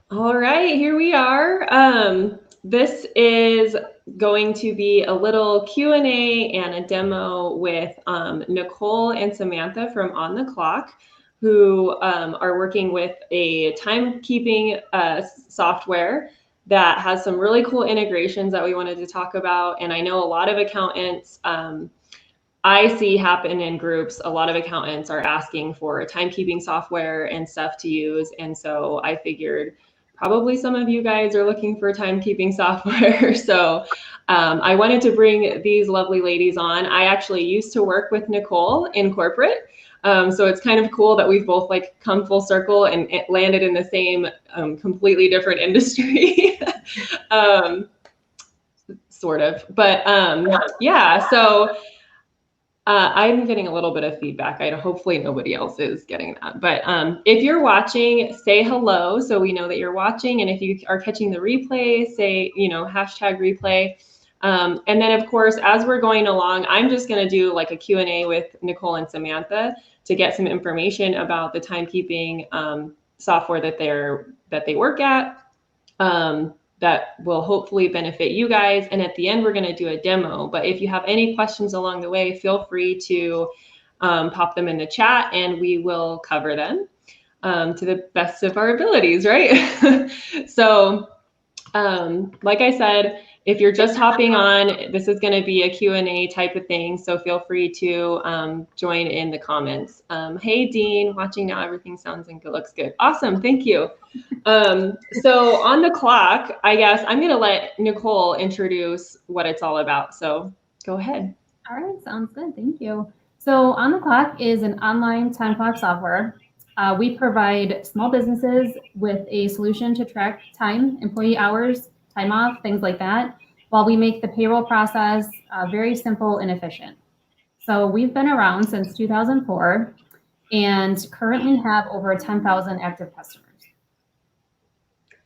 All right, here we are. This is going to be a little Q&A and a demo with Nicole and Samantha from OnTheClock, who are working with a timekeeping software that has some really cool integrations that we wanted to talk about. And I know a lot of accountants, I see happen in groups, a lot of accountants are asking for timekeeping software and stuff to use. And so I figured probably some of you guys are looking for timekeeping software. So I wanted to bring these lovely ladies on. I actually used to work with Nicole in corporate. So it's kind of cool that we've both like come full circle and it landed in the same completely different industry. um, sort of. But yeah, so I'm getting a little bit of feedback. Hopefully nobody else is getting that. But if you're watching, say hello so we know that you're watching. And if you are catching the replay, say, hashtag replay. And then, of course, as we're going along, I'm just going to do like a Q&A with Nicole and Samantha to get some information about the timekeeping software that they work at. That will hopefully benefit you guys. And at the end, we're going to do a demo. But if you have any questions along the way, feel free to pop them in the chat and we will cover them to the best of our abilities, right? So like I said, if you're just hopping on, this is going to be a Q&A type of thing. So feel free to join in the comments. Hey, Dean, watching now, everything sounds and looks good. Awesome. Thank you. So on the clock, I guess I'm going to let Nicole introduce what it's all about. So go ahead. All right, sounds good. Thank you. So OnTheClock is an online time clock software. We provide small businesses with a solution to track time, employee hours, time off, things like that, while we make the payroll process very simple and efficient. So we've been around since 2004 and currently have over 10,000 active customers.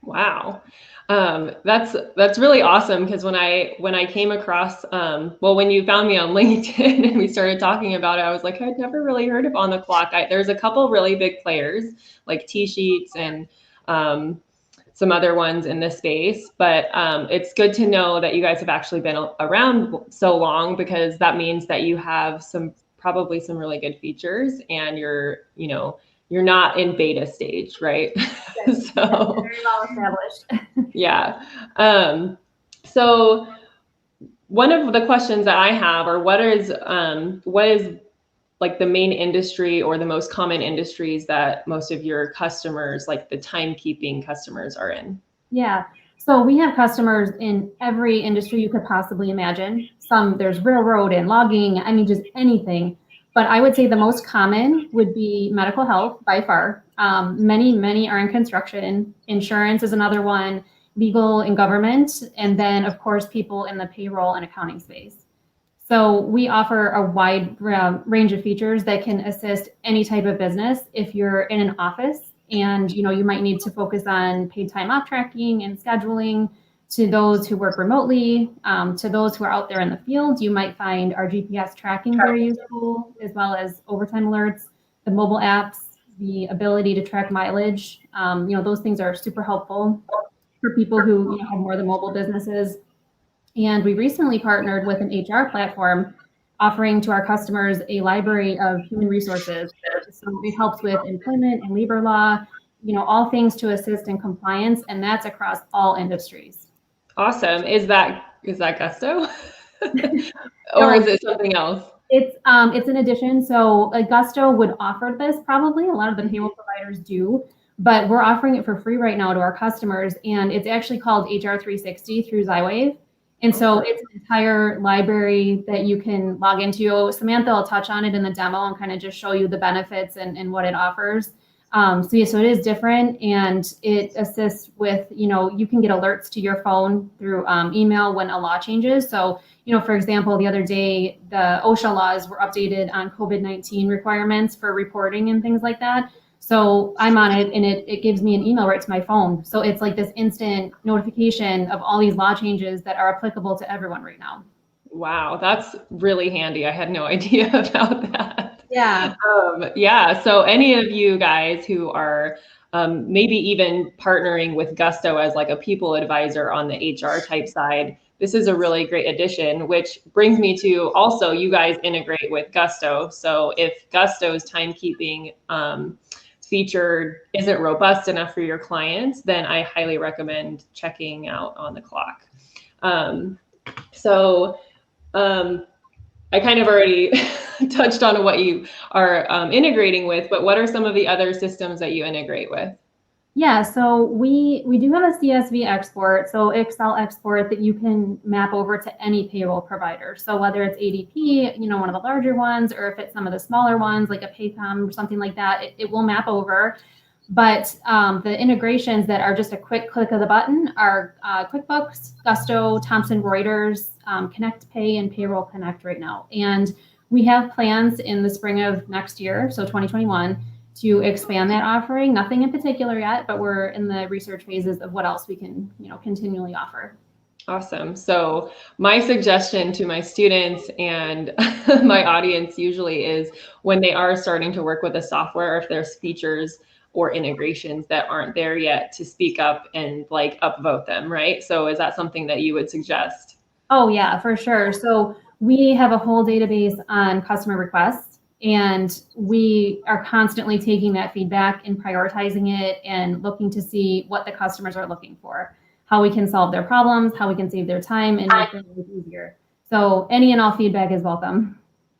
Wow. That's really awesome because when I came across when you found me on LinkedIn and we started talking about it, I was like, I'd never really heard of OnTheClock. There's a couple really big players like T-Sheets and some other ones in this space, but it's good to know that you guys have actually been around so long because that means that you have probably some really good features and you're not in beta stage, right? So very well established. Yeah. So one of the questions that I have are what is like the main industry or the most common industries that most of your customers, like the timekeeping customers, are in? Yeah. So we have customers in every industry you could possibly imagine. There's railroad and logging, I mean, just anything. But I would say the most common would be medical health by far. Many are in construction. Insurance is another one, legal and government, and then of course people in the payroll and accounting space. So we offer a wide range of features that can assist any type of business. If you're in an office and you might need to focus on paid time off tracking and scheduling, to those who work remotely, to those who are out there in the field, you might find our GPS tracking very useful, as well as overtime alerts, the mobile apps, the ability to track mileage. Those things are super helpful for people who have more than mobile businesses. And we recently partnered with an HR platform offering to our customers a library of human resources. So it helps with employment and labor law, all things to assist in compliance, and that's across all industries. Awesome. Is that Gusto? Or is it something else? It's an addition. So Gusto would offer this probably. A lot of the payroll providers do, but we're offering it for free right now to our customers. And it's actually called HR 360 through Zywave. And so it's an entire library that you can log into. Samantha will touch on it in the demo and kind of just show you the benefits and what it offers. So it is different, and it assists with, you can get alerts to your phone through email when a law changes. So, for example, the other day, the OSHA laws were updated on COVID-19 requirements for reporting and things like that. So I'm on it, and it gives me an email right to my phone. So it's like this instant notification of all these law changes that are applicable to everyone right now. Wow, that's really handy. I had no idea about that. Yeah. Yeah. So any of you guys who are maybe even partnering with Gusto as like a people advisor on the HR type side. This is a really great addition, which brings me to also you guys integrate with Gusto. So if Gusto's timekeeping feature isn't robust enough for your clients, then I highly recommend checking out OnTheClock. I kind of already touched on what you are integrating with, but what are some of the other systems that you integrate with? Yeah, so we do have a CSV export, so Excel export that you can map over to any payroll provider. So whether it's ADP, one of the larger ones, or if it's some of the smaller ones like a Paycom or something like that, it will map over. But the integrations that are just a quick click of the button are QuickBooks, Gusto, Thomson Reuters, Connect Pay, and Payroll Connect right now. And we have plans in the spring of next year, so 2021, to expand that offering. Nothing in particular yet, but we're in the research phases of what else we can, continually offer. Awesome. So my suggestion to my students and my audience usually is when they are starting to work with a software, if there's features or integrations that aren't there yet, to speak up and like upvote them, right? So is that something that you would suggest? Oh yeah, for sure. So we have a whole database on customer requests, and we are constantly taking that feedback and prioritizing it and looking to see what the customers are looking for, how we can solve their problems, how we can save their time and make their life easier. So any and all feedback is welcome.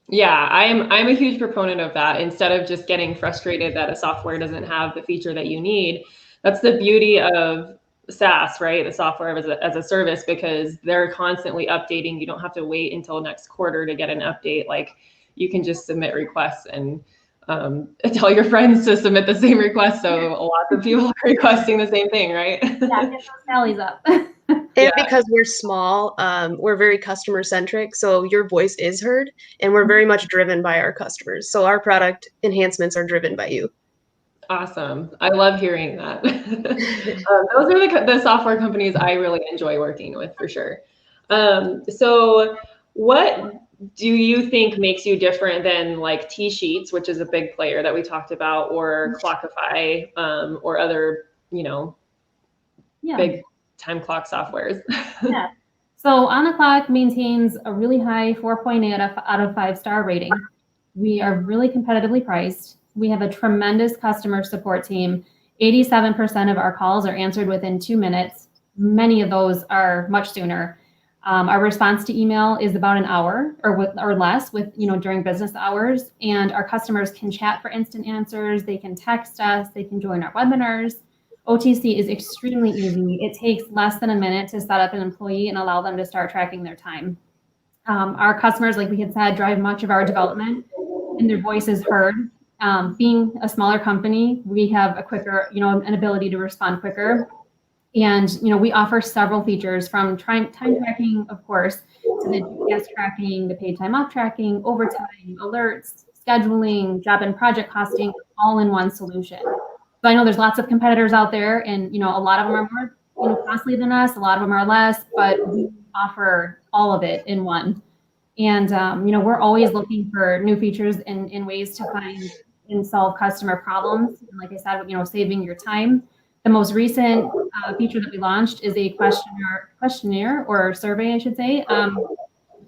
Yeah, I'm a huge proponent of that. Instead of just getting frustrated that a software doesn't have the feature that you need, that's the beauty of SaaS, right? The software as a service, because they're constantly updating. You don't have to wait until next quarter to get an update. Like you can just submit requests and tell your friends to submit the same request. So lots of people are requesting the same thing, right? Yeah, get those tallies up. And because we're small, we're very customer centric. So your voice is heard, and we're very much driven by our customers. So our product enhancements are driven by you. Awesome. I love hearing that. Those are the software companies I really enjoy working with for sure. So what do you think makes you different than like T-Sheets, which is a big player that we talked about, or Clockify, or other, big time clock softwares? Yeah. So OnTheClock maintains a really high 4.8 out of 5-star rating. We are really competitively priced. We have a tremendous customer support team. 87% of our calls are answered within 2 minutes. Many of those are much sooner. Our response to email is about an hour or less with, during business hours. And our customers can chat for instant answers. They can text us. They can join our webinars. OTC is extremely easy. It takes less than a minute to set up an employee and allow them to start tracking their time. Our customers, like we had said, drive much of our development, and their voice is heard. Being a smaller company, we have a quicker, an ability to respond quicker. And, we offer several features from time tracking, of course, to the GPS tracking, the paid time off tracking, overtime, alerts, scheduling, job and project costing, all in one solution. So I know there's lots of competitors out there, and a lot of them are more costly than us. A lot of them are less, but we offer all of it in one. And we're always looking for new features and ways to find and solve customer problems. And like I said, saving your time. The most recent feature that we launched is a questionnaire or survey, I should say,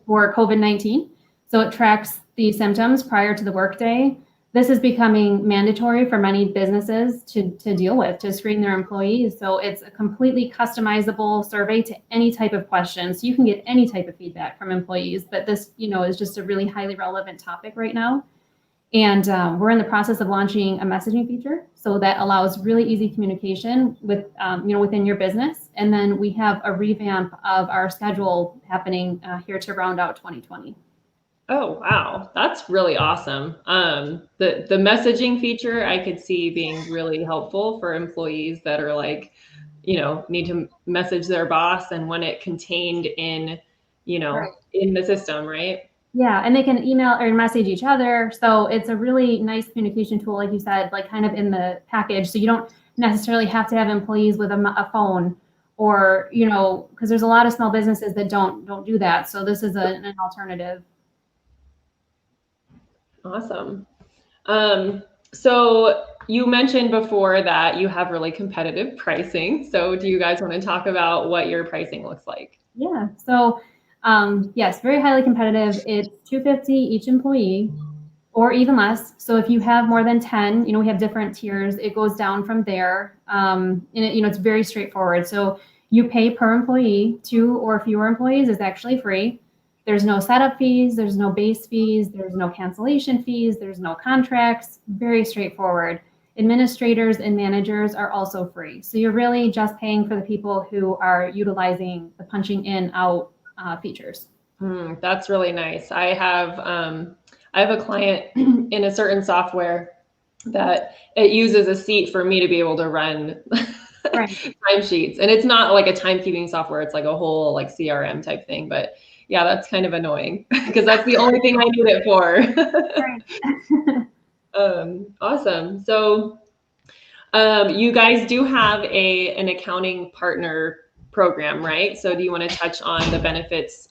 for COVID-19. So it tracks the symptoms prior to the workday. This is becoming mandatory for many businesses to deal with, to screen their employees. So it's a completely customizable survey to any type of question. So you can get any type of feedback from employees, but this, is just a really highly relevant topic right now. And we're in the process of launching a messaging feature. So that allows really easy communication with, within your business. And then we have a revamp of our schedule happening here to round out 2020. Oh, wow. That's really awesome. The messaging feature I could see being really helpful for employees that are like, need to message their boss and want it contained in, Right. in the system, right? Yeah, and they can email or message each other. So it's a really nice communication tool, like you said, like kind of in the package. So you don't necessarily have to have employees with a phone, or, because there's a lot of small businesses that don't do that. So this is an alternative. Awesome. So you mentioned before that you have really competitive pricing. So do you guys want to talk about what your pricing looks like? Yeah. So, yes, very highly competitive. It's $250 each employee, or even less. So if you have more than 10, we have different tiers. It goes down from there. And it's very straightforward. So you pay per employee. 2 or fewer employees is actually free. There's no setup fees. There's no base fees. There's no cancellation fees. There's no contracts. Very straightforward. Administrators and managers are also free. So you're really just paying for the people who are utilizing the punching in out features. That's really nice. I have a client in a certain software that it uses a seat for me to be able to run Right. timesheets, and it's not like a timekeeping software. It's like a whole like CRM type thing. But yeah, that's kind of annoying because that's the only thing I need it for. Awesome. So you guys do have an accounting partner program, right? So do you want to touch on the benefits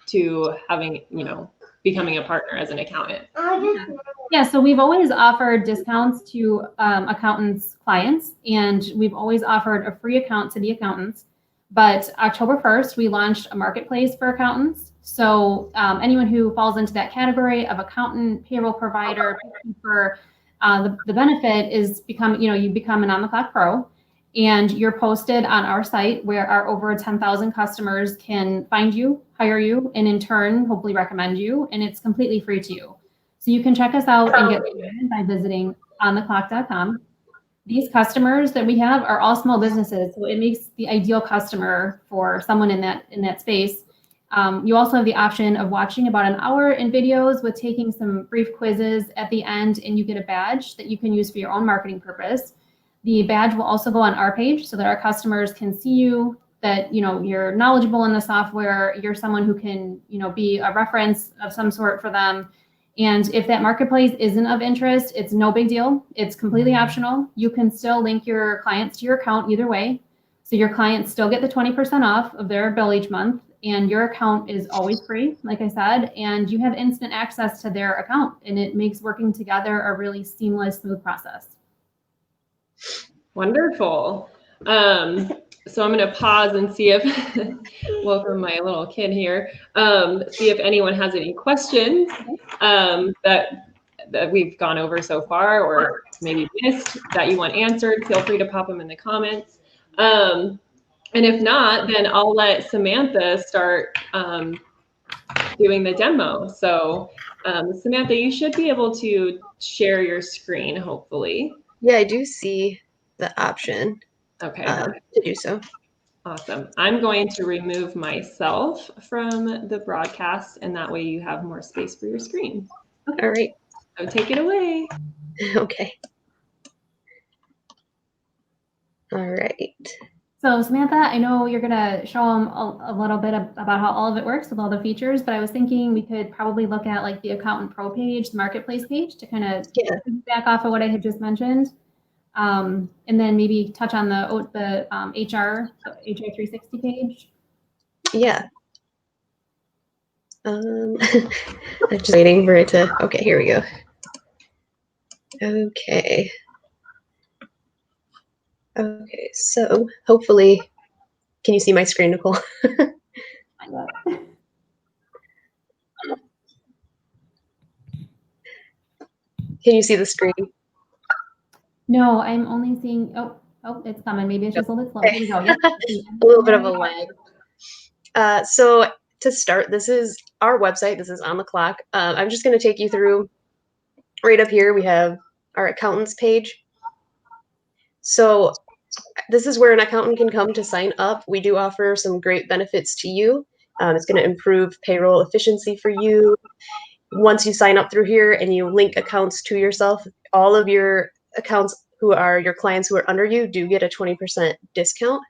to having, becoming a partner as an accountant? Yeah, so we've always offered discounts to accountants' clients, and we've always offered a free account to the accountants. But October 1st, we launched a marketplace for accountants. So anyone who falls into that category of accountant, payroll provider, bookkeeper, the benefit is you become an OnTheClock Pro, and you're posted on our site where our over 10,000 customers can find you, hire you, and in turn, hopefully recommend you, and it's completely free to you. So you can check us out and get started by visiting ontheclock.com. These customers that we have are all small businesses, so it makes the ideal customer for someone in that space. You also have the option of watching about an hour in videos with taking some brief quizzes at the end, and you get a badge that you can use for your own marketing purpose. The badge will also go on our page so that our customers can see you, that you're knowledgeable in the software, you're someone who can be a reference of some sort for them. And if that marketplace isn't of interest, it's no big deal. It's completely optional. You can still link your clients to your account either way. So your clients still get the 20% off of their bill each month, and your account is always free, like I said, and you have instant access to their account, and it makes working together a really seamless, smooth process. Wonderful. So I'm going to pause and see if, welcome my little kid here, see if anyone has any questions that we've gone over so far or maybe missed that you want answered. Feel free to pop them in the comments. And if not, then I'll let Samantha start doing the demo. So Samantha, you should be able to share your screen, hopefully. Yeah, I do see the option to do so. Awesome. I'm going to remove myself from the broadcast, and that way you have more space for your screen. Okay. All right. So take it away. Okay. All right. So Samantha, I know you're going to show them a little bit about how all of it works with all the features, but I was thinking we could probably look at like the Accountant Pro page, the Marketplace page, to kind of back off of what I had just mentioned. And then maybe touch on the HR 360 page. Yeah. I'm just waiting for it to, okay, here we go. Okay. Okay, so hopefully, can you see my screen, Nicole? Can you see the screen? No, I'm only seeing, oh, it's coming. Maybe it's just a little slow. Here we go. Yep. A little bit of a lag. So to start, this is our website. This is OnTheClock. I'm just going to take you through. Right up here, we have our accountants page. So this is where an accountant can come to sign up. We do offer some great benefits to you. It's going to improve payroll efficiency for you. Once you sign up through here and you link accounts to yourself, all of your accounts who are your clients who are under you do get a 20% discount.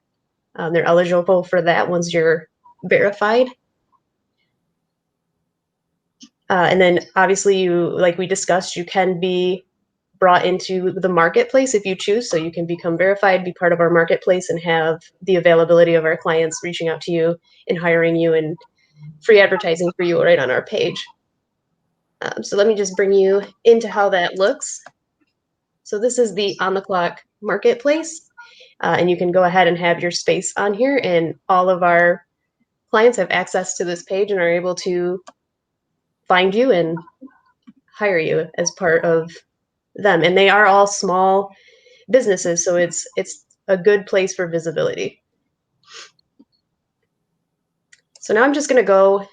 They're eligible for that once you're verified. And then obviously you, like we discussed, you can be brought into the marketplace if you choose. So you can become verified, be part of our marketplace, and have the availability of our clients reaching out to you and hiring you, and free advertising for you right on our page. So let me just bring you into how that looks. So this is the OnTheClock marketplace, and you can go ahead and have your space on here, and all of our clients have access to this page and are able to find you and hire you as part of them. And they are all small businesses, so it's a good place for visibility. So now I'm just going to go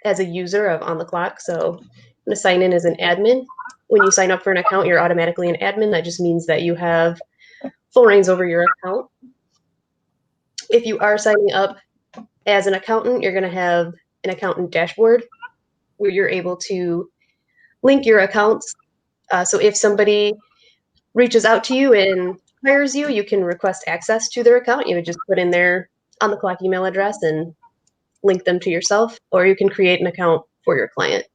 as a user of OnTheClock. So I'm going to sign in as an admin. When you sign up for an account, you're automatically an admin. That just means that you have full reins over your account. If you are signing up as an accountant, you're going to have an accountant dashboard where you're able to link your accounts. So if somebody reaches out to you and hires you, you can request access to their account. You would just put in their OnTheClock email address and link them to yourself, or you can create an account for your client.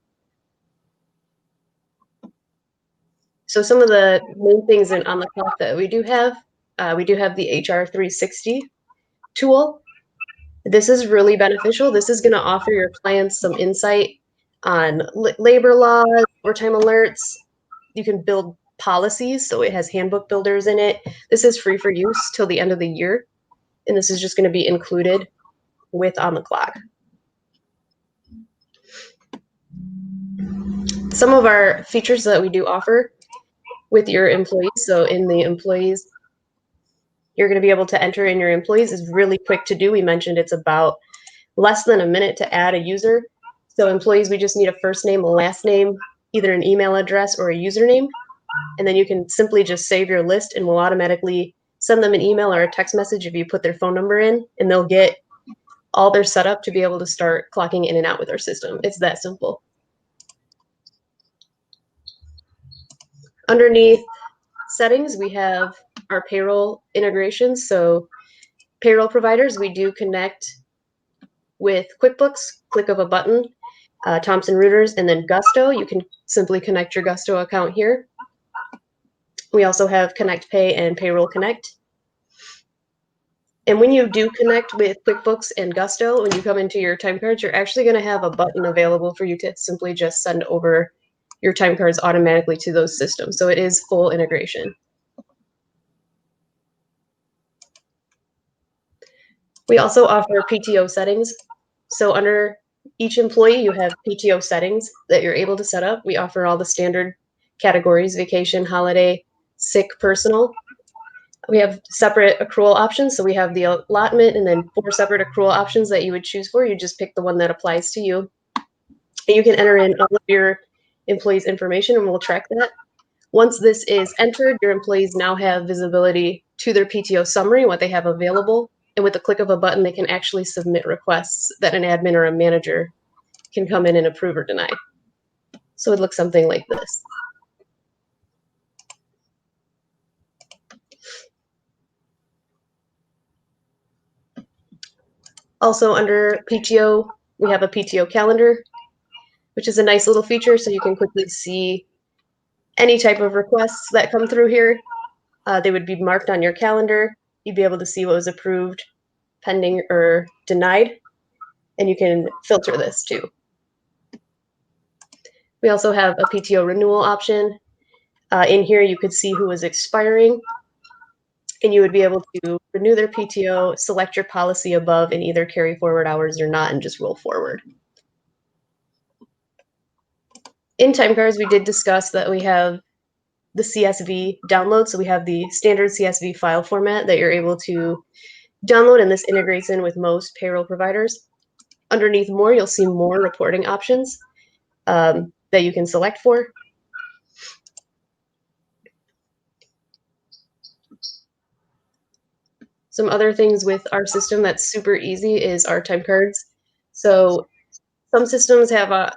So some of the main things in OnTheClock that we do have the HR 360 tool. This is really beneficial. This is going to offer your clients some insight on labor laws, overtime alerts. You can build policies, so it has handbook builders in it. This is free for use till the end of the year, and this is just going to be included with OnTheClock. Some of our features that we do offer with your employees, so in the employees, you're going to be able to enter in your employees. Is really quick to do. We mentioned it's about less than a minute to add a user. So employees, we just need a first name, a last name, either an email address or a username. And then you can simply just save your list, and we'll automatically send them an email or a text message if you put their phone number in, and they'll get all their setup to be able to start clocking in and out with our system. It's that simple. Underneath settings, we have our payroll integrations. So payroll providers, we do connect with QuickBooks, click of a button, Thomson Reuters, and then Gusto. You can simply connect your Gusto account here. We also have Connect Pay and Payroll Connect. And when you do connect with QuickBooks and Gusto, when you come into your time cards, you're actually going to have a button available for you to simply just send over your time cards automatically to those systems. So it is full integration. We also offer PTO settings. So under each employee, you have PTO settings that you're able to set up. We offer all the standard categories: vacation, holiday, sick, personal. We have separate accrual options. So we have the allotment and then 4 separate accrual options that you would choose for. You just pick the one that applies to you. And you can enter in all of your employees' information, and we'll track that. Once this is entered, your employees now have visibility to their PTO summary, what they have available. And with the click of a button, they can actually submit requests that an admin or a manager can come in and approve or deny. So it looks something like this. Also under PTO, we have a PTO calendar, which is a nice little feature, so you can quickly see any type of requests that come through here. They would be marked on your calendar. You'd be able to see what was approved, pending, or denied, and you can filter this too. We also have a PTO renewal option. In here, you could see who was expiring, and you would be able to renew their PTO, select your policy above, and either carry forward hours or not, and just roll forward. In time cards, we did discuss that we have the CSV download. So we have the standard CSV file format that you're able to download, and this integrates in with most payroll providers. Underneath more, you'll see more reporting options that you can select for. Some other things with our system that's super easy is our time cards. So some systems have a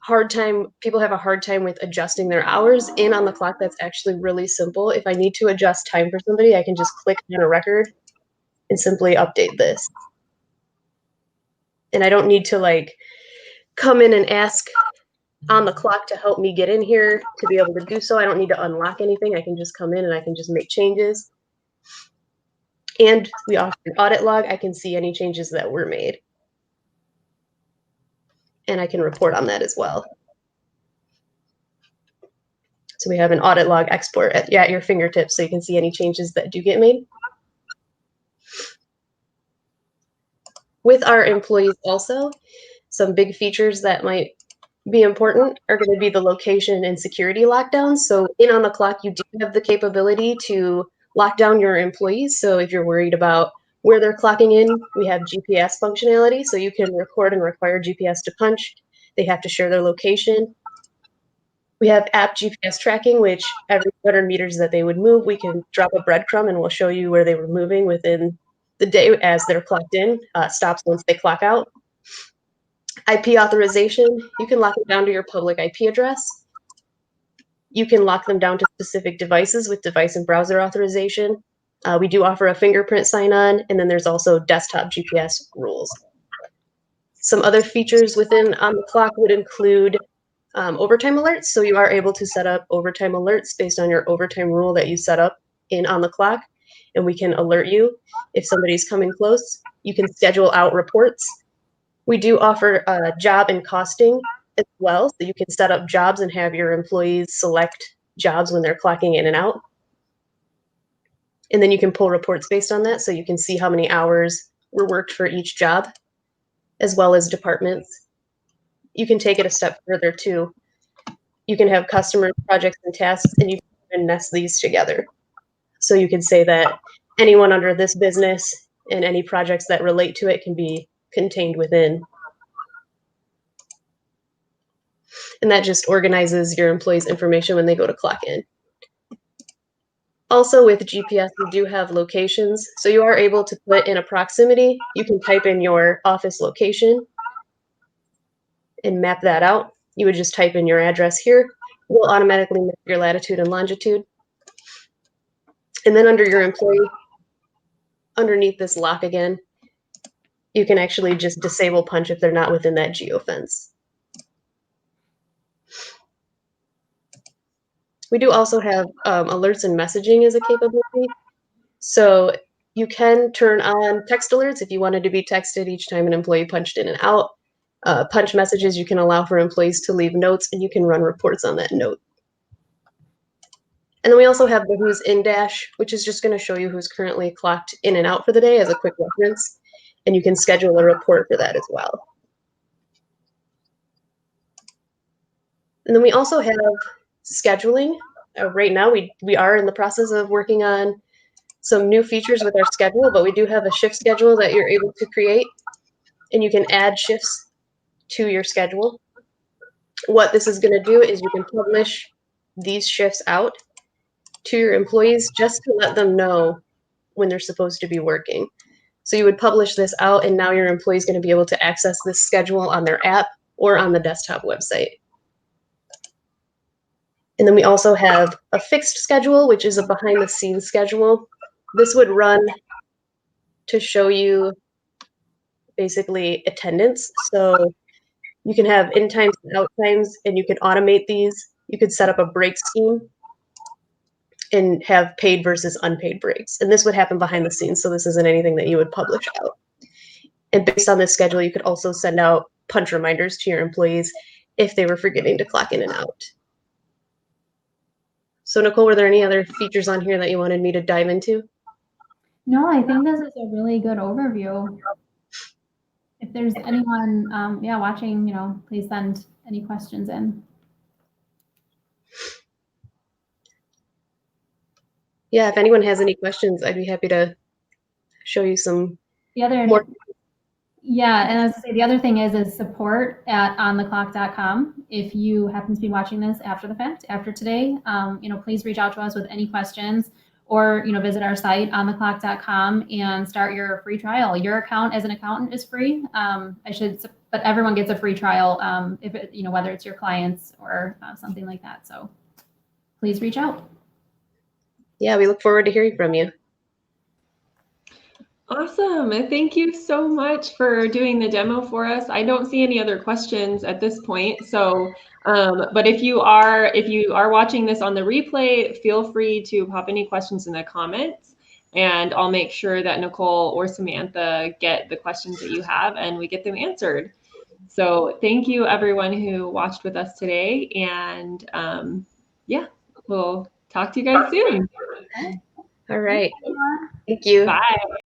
hard time, people have a hard time with adjusting their hours. In OnTheClock, that's actually really simple. If I need to adjust time for somebody, I can just click on a record and simply update this. And I don't need to like come in and ask OnTheClock to help me get in here to be able to do so. I don't need to unlock anything. I can just come in and I can just make changes. And we offer an audit log. I can see any changes that were made. And I can report on that as well. So we have an audit log export at your fingertips so you can see any changes that do get made. With our employees also, some big features that might be important are going to be the location and security lockdowns. So in OnTheClock, you do have the capability to lock down your employees. So if you're worried about where they're clocking in, we have GPS functionality. So you can record and require GPS to punch. They have to share their location. We have app GPS tracking, which every 100 meters that they would move, we can drop a breadcrumb and we'll show you where they were moving within the day as they're clocked in, stops once they clock out. IP authorization, you can lock it down to your public IP address. You can lock them down to specific devices with device and browser authorization. We do offer a fingerprint sign-on, and then there's also desktop GPS rules. Some other features within OnTheClock would include overtime alerts. So you are able to set up overtime alerts based on your overtime rule that you set up in OnTheClock, and we can alert you if somebody's coming close. You can schedule out reports. We do offer job and costing as well, so you can set up jobs and have your employees select jobs when they're clocking in and out. And then you can pull reports based on that, so you can see how many hours were worked for each job, as well as departments. You can take it a step further too. You can have customers, projects, and tasks, and you can nest these together. So you can say that anyone under this business and any projects that relate to it can be contained within. And that just organizes your employees' information when they go to clock in. Also with GPS, we do have locations. So you are able to put in a proximity. You can type in your office location and map that out. You would just type in your address here. We'll automatically map your latitude and longitude. And then under your employee, underneath this lock again, you can actually just disable punch if they're not within that geofence. We do also have alerts and messaging as a capability. So you can turn on text alerts if you wanted to be texted each time an employee punched in and out. Punch messages, you can allow for employees to leave notes, and you can run reports on that note. And then we also have the Who's In Dash, which is just going to show you who's currently clocked in and out for the day as a quick reference. And you can schedule a report for that as well. And then we also have scheduling. Right now, we are in the process of working on some new features with our schedule, but we do have a shift schedule that you're able to create, and you can add shifts to your schedule. What this is going to do is you can publish these shifts out to your employees just to let them know when they're supposed to be working. So you would publish this out, and now your employee is going to be able to access this schedule on their app or on the desktop website. And then we also have a fixed schedule, which is a behind-the-scenes schedule. This would run to show you basically attendance. So you can have in times and out times, and you can automate these. You could set up a break scheme and have paid versus unpaid breaks. And this would happen behind the scenes. So this isn't anything that you would publish out. And based on this schedule, you could also send out punch reminders to your employees if they were forgetting to clock in and out. So Nicole, were there any other features on here that you wanted me to dive into? No, I think this is a really good overview. If there's anyone, watching, please send any questions in. Yeah, if anyone has any questions, I'd be happy to show you some more. Yeah, and as I say, the other thing is support at ontheclock.com. If you happen to be watching this after the fact, after today, please reach out to us with any questions, or visit our site ontheclock.com and start your free trial. Your account as an accountant is free. But everyone gets a free trial if it, whether it's your clients or something like that. So please reach out. Yeah, we look forward to hearing from you. Awesome. Thank you so much for doing the demo for us. I don't see any other questions at this point. So, but if you are watching this on the replay, feel free to pop any questions in the comments, and I'll make sure that Nicole or Samantha get the questions that you have and we get them answered. So thank you everyone who watched with us today. And yeah. we'll talk to you guys soon. All right. Thank you. Bye.